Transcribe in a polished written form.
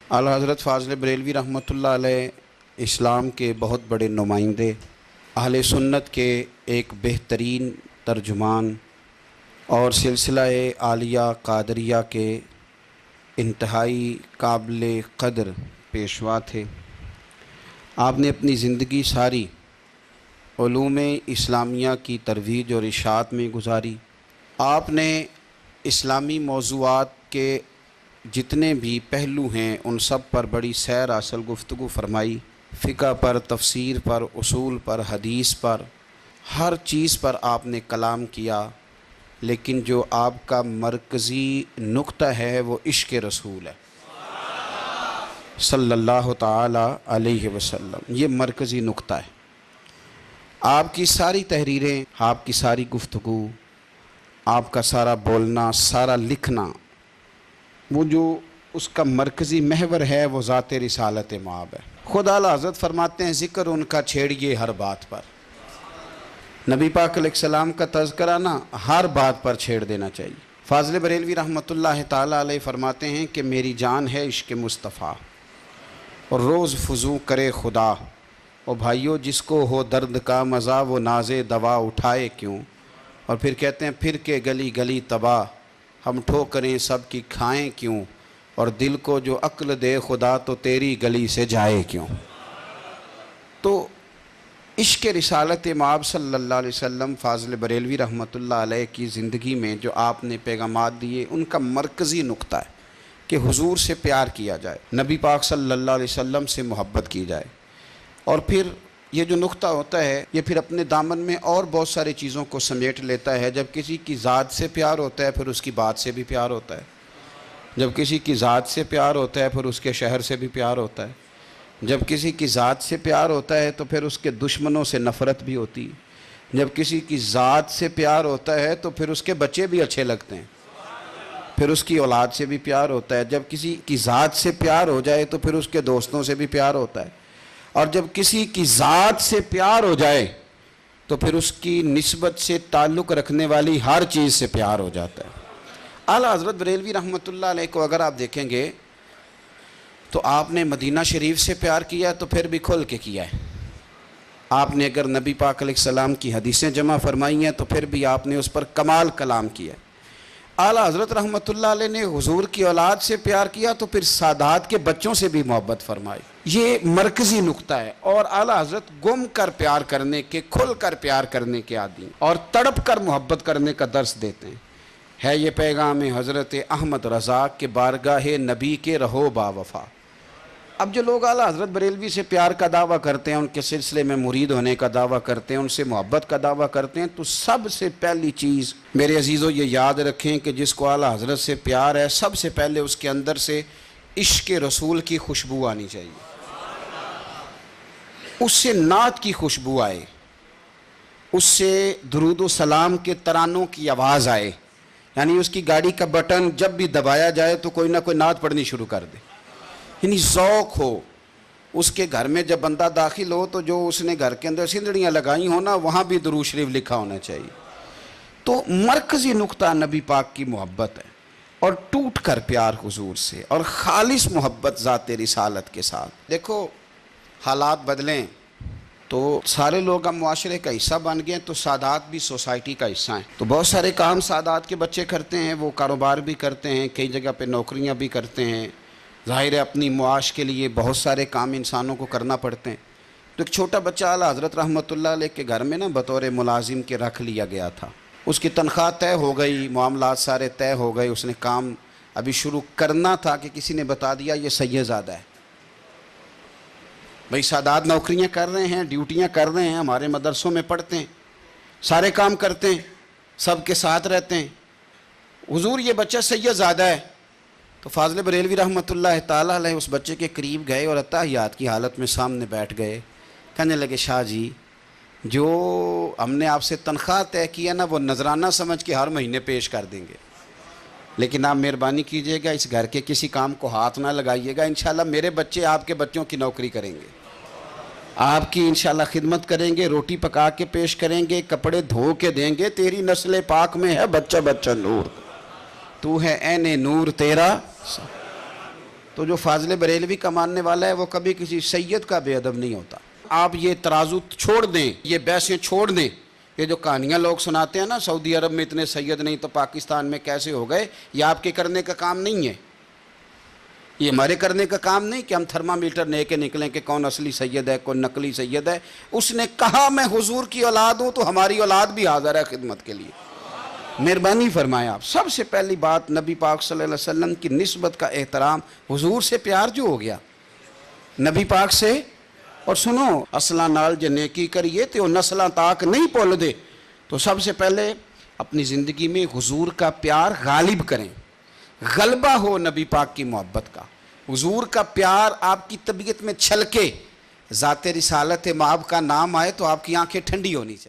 اعلیٰ حضرت فاضل بریلوی رحمۃ اللہ علیہ اسلام کے بہت بڑے نمائندے، اہل سنت کے ایک بہترین ترجمان اور سلسلہ عالیہ قادریہ کے انتہائی قابل قدر پیشوا تھے۔ آپ نے اپنی زندگی ساری علوم اسلامیہ کی ترویج اور اشاعت میں گزاری۔ آپ نے اسلامی موضوعات کے جتنے بھی پہلو ہیں ان سب پر بڑی سیر اصل گفتگو فرمائی، فقہ پر، تفسیر پر، اصول پر، حدیث پر، ہر چیز پر آپ نے کلام کیا، لیکن جو آپ کا مرکزی نقطہ ہے وہ عشق رسول ہے صلی اللہ تعالی علیہ وسلم۔ یہ مرکزی نقطہ ہے۔ آپ کی ساری تحریریں، آپ کی ساری گفتگو، آپ کا سارا بولنا، سارا لکھنا، وہ جو اس کا مرکزی محور ہے وہ ذات رسالت مآب ہے۔ خود اعلیٰ حضرت فرماتے ہیں ذکر ان کا چھیڑیے ہر بات پر۔ نبی پاک علیہ السلام کا تذکرہ نا ہر بات پر چھیڑ دینا چاہیے۔ فاضل بریلوی رحمۃ اللہ تعالیٰ علیہ فرماتے ہیں کہ میری جان ہے عشق مصطفیٰ اور روز فضو کرے خدا، اور بھائیو جس کو ہو درد کا مزہ وہ ناز دوا اٹھائے کیوں۔ اور پھر کہتے ہیں پھر کے گلی گلی تباہ ہم ٹھوکریں سب کی کھائیں کیوں، اور دل کو جو عقل دے خدا تو تیری گلی سے جائے کیوں۔ تو عشق رسالت مآب صلی اللہ علیہ وسلم فاضل بریلوی رحمۃ اللہ علیہ کی زندگی میں جو آپ نے پیغامات دیے ان کا مرکزی نقطہ ہے کہ حضور سے پیار کیا جائے، نبی پاک صلی اللہ علیہ وسلم سے محبت کی جائے، اور پھر یہ جو نقطہ ہوتا ہے یہ پھر اپنے دامن میں اور بہت ساری چیزوں کو سمیٹ لیتا ہے۔ جب کسی کی ذات سے پیار ہوتا ہے پھر اس کی بات سے بھی پیار ہوتا ہے، جب کسی کی ذات سے پیار ہوتا ہے پھر اس کے شہر سے بھی پیار ہوتا ہے، جب کسی کی ذات سے پیار ہوتا ہے تو پھر اس کے دشمنوں سے نفرت بھی ہوتی ہے، جب کسی کی ذات سے پیار ہوتا ہے تو پھر اس کے بچے بھی اچھے لگتے ہیں، پھر اس کی اولاد سے بھی پیار ہوتا ہے، جب کسی کی ذات سے پیار ہو جائے تو پھر اس کے دوستوں سے بھی پیار ہوتا ہے، اور جب کسی کی ذات سے پیار ہو جائے تو پھر اس کی نسبت سے تعلق رکھنے والی ہر چیز سے پیار ہو جاتا ہے۔ اعلیٰ حضرت بریلوی رحمۃ اللہ علیہ کو اگر آپ دیکھیں گے تو آپ نے مدینہ شریف سے پیار کیا تو پھر بھی کھل کے کیا ہے۔ آپ نے اگر نبی پاک علیہ السلام کی حدیثیں جمع فرمائی ہیں تو پھر بھی آپ نے اس پر کمال کلام کیا ہے۔ اعلیٰ حضرت رحمۃ اللہ علیہ نے حضور کی اولاد سے پیار کیا تو پھر سادات کے بچوں سے بھی محبت فرمائی۔ یہ مرکزی نقطہ ہے، اور اعلیٰ حضرت گم کر پیار کرنے کے، کھل کر پیار کرنے کے عادی اور تڑپ کر محبت کرنے کا درس دیتے ہیں۔ ہے یہ پیغام حضرت احمد رضا کے بارگاہ نبی کے رہو با وفا۔ اب جو لوگ اعلیٰ حضرت بریلوی سے پیار کا دعویٰ کرتے ہیں، ان کے سلسلے میں مرید ہونے کا دعویٰ کرتے ہیں، ان سے محبت کا دعویٰ کرتے ہیں، تو سب سے پہلی چیز میرے عزیزو یہ یاد رکھیں کہ جس کو اعلیٰ حضرت سے پیار ہے سب سے پہلے اس کے اندر سے عشق رسول کی خوشبو آنی چاہیے، اس سے نعت کی خوشبو آئے، اس سے درود و سلام کے ترانوں کی آواز آئے، یعنی اس کی گاڑی کا بٹن جب بھی دبایا جائے تو کوئی نہ کوئی نعت پڑھنی شروع کر دے، یعنی ذوق ہو۔ اس کے گھر میں جب بندہ داخل ہو تو جو اس نے گھر کے اندر سندڑیاں لگائی ہونا وہاں بھی درود شریف لکھا ہونا چاہیے۔ تو مرکزی نقطہ نبی پاک کی محبت ہے، اور ٹوٹ کر پیار حضور سے، اور خالص محبت ذات رسالت کے ساتھ۔ دیکھو حالات بدلیں تو سارے لوگ اب معاشرے کا حصہ بن گئے، تو سادات بھی سوسائٹی کا حصہ ہیں، تو بہت سارے کام سادات کے بچے کرتے ہیں، وہ کاروبار بھی کرتے ہیں، کئی جگہ پہ نوکریاں بھی کرتے ہیں، ظاہر ہے اپنی معاش کے لیے بہت سارے کام انسانوں کو کرنا پڑتے ہیں۔ تو ایک چھوٹا بچہ اعلیٰ حضرت رحمۃ اللہ علیہ کے گھر میں نا بطور ملازم کے رکھ لیا گیا تھا، اس کی تنخواہ طے ہو گئی، معاملات سارے طے ہو گئے، اس نے کام ابھی شروع کرنا تھا کہ کسی نے بتا دیا یہ سید زادہ ہے۔ بھئی سادات نوکریاں کر رہے ہیں، ڈیوٹیاں کر رہے ہیں، ہمارے مدرسوں میں پڑھتے ہیں، سارے کام کرتے ہیں، سب کے ساتھ رہتے ہیں، حضور یہ بچہ سید زادہ ہے۔ تو فاضل بریلوی رحمۃ اللہ تعالیٰ علیہ اس بچے کے قریب گئے اور اتحیات کی حالت میں سامنے بیٹھ گئے، کہنے لگے شاہ جی جو ہم نے آپ سے تنخواہ طے کیا نا وہ نذرانہ سمجھ کے ہر مہینے پیش کر دیں گے، لیکن آپ مہربانی کیجئے گا اس گھر کے کسی کام کو ہاتھ نہ لگائیے گا، انشاءاللہ میرے بچے آپ کے بچوں کی نوکری کریں گے، آپ کی انشاءاللہ خدمت کریں گے، روٹی پکا کے پیش کریں گے، کپڑے دھو کے دیں گے، تیری نسل پاک میں ہے بچہ بچہ نور، تو ہے عین نور تیرا۔ تو جو فاضل بریلوی کا ماننے والا ہے وہ کبھی کسی سید کا بے ادب نہیں ہوتا۔ آپ یہ ترازو چھوڑ دیں، یہ بحثیں چھوڑ دیں، یہ جو کہانیاں لوگ سناتے ہیں نا سعودی عرب میں اتنے سید نہیں تو پاکستان میں کیسے ہو گئے، یہ آپ کے کرنے کا کام نہیں ہے، یہ ہمارے کرنے کا کام نہیں کہ ہم تھرمامیٹر لے کے نکلیں کہ کون اصلی سید ہے کون نقلی سید ہے۔ اس نے کہا میں حضور کی اولاد ہوں تو ہماری اولاد بھی حاضر ہے خدمت کے لیے۔ مہربانی فرمائیں آپ۔ سب سے پہلی بات نبی پاک صلی اللہ علیہ وسلم کی نسبت کا احترام، حضور سے پیار جو ہو گیا نبی پاک سے۔ اور سنو، اصلاں نال جے نیکی کریے تو وہ نسلاں تاک نہیں بھول دے، تو سب سے پہلے اپنی زندگی میں حضور کا پیار غالب کریں، غلبہ ہو نبی پاک کی محبت کا، حضور کا پیار آپ کی طبیعت میں چھلکے، ذات رسالت مآب کا نام آئے تو آپ کی آنکھیں ٹھنڈی ہونی چاہیے۔